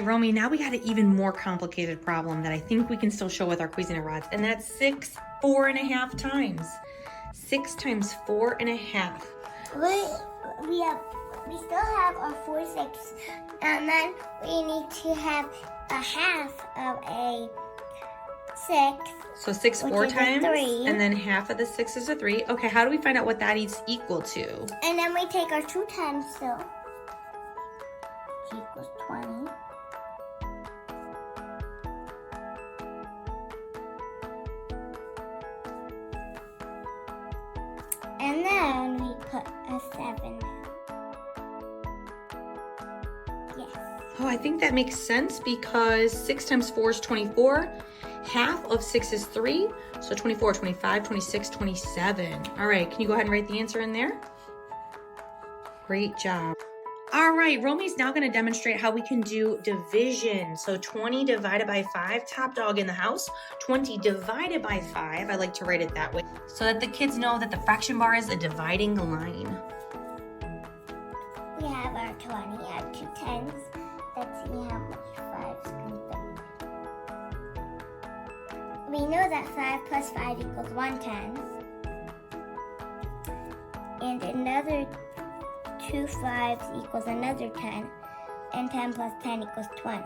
Romy, now we got an even more complicated problem that I think we can still show with our cuisenaire rods, and that's 6 4.5 times. 6 times 4.5. We still have our 4 6, and then we need to have a half of a 6. So 6 4 times, and then half of the 6 is a 3. Okay, how do we find out what that is equal to? And then we take our 2 times still, which equals 20. And then we put a 7 now. Yes. Oh, I think that makes sense because 6 times 4 is 24. Half of 6 is 3. So 24, 25, 26, 27. All right, can you go ahead and write the answer in there? Great job. All right, Romy's now going to demonstrate how we can do division. So 20 divided by 5, top dog in the house. 20 divided by 5, I like to write it that way, so that the kids know that the fraction bar is a dividing line. We have our 20 at 2 tens. Let's see how much 5s can fit. We know that 5 plus 5 equals 1 10. And another 2 5s equals another 10, and 10 plus 10 equals 20.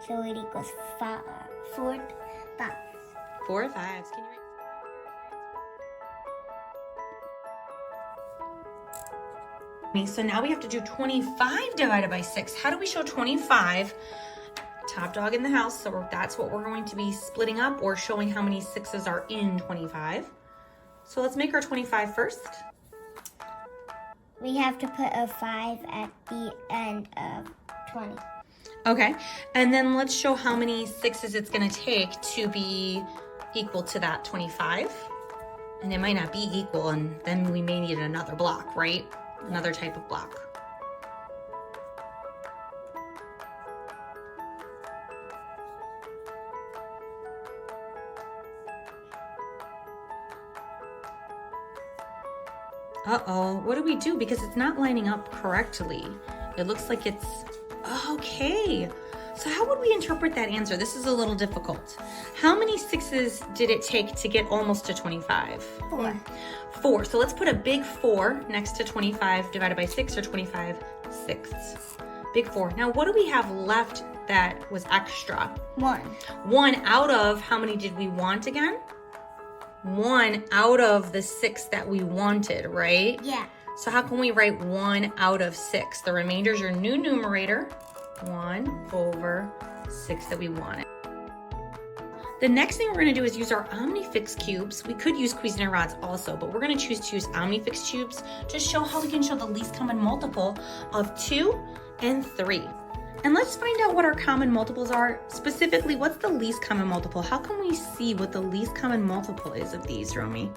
So it equals 4 5s. 4 5s. Can you write? So now we have to do 25 divided by 6. How do we show 25? Top dog in the house, so that's what we're going to be splitting up, or showing how many 6s are in 25. So let's make our 25 first. We have to put a 5 at the end of 20. Okay, and then let's show how many 6s it's going to take to be equal to that 25. And it might not be equal, and then we may need another block, right? Another type of block. Uh-oh, what do we do? Because it's not lining up correctly. It looks like it's, okay. So how would we interpret that answer? This is a little difficult. How many 6s did it take to get almost to 25? 4. 4. So let's put a big 4 next to 25 divided by 6, or 25 sixths. Big 4. Now what do we have left that was extra? 1. 1 out of, how many did we want again? 1 out of the 6 that we wanted, right? Yeah. So how can we write 1 out of 6? The remainder is your new numerator. 1 over 6 that we wanted. The next thing we're going to do is use our Omnifix cubes. We could use cuisenaire rods also, but we're going to choose to use Omnifix cubes to show how we can show the least common multiple of 2 and 3. And let's find out what our common multiples are. Specifically, what's the least common multiple? How can we see what the least common multiple is of these, Romy?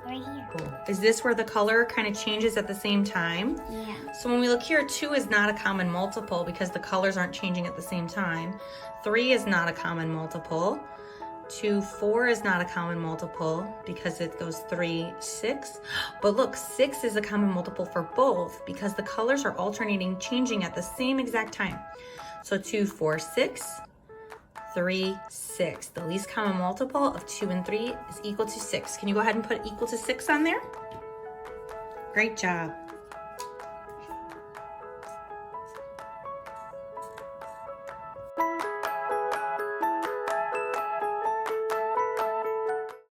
Right here. Is this where the color kind of changes at the same time? Yeah. So when we look here, 2 is not a common multiple because the colors aren't changing at the same time. 3 is not a common multiple. 2, 4 is not a common multiple because it goes 3, 6. But look, 6 is a common multiple for both because the colors are alternating, changing at the same exact time. So 2, 4, 6, 3, 6. The least common multiple of 2 and 3 is equal to 6. Can you go ahead and put equal to 6 on there? Great job.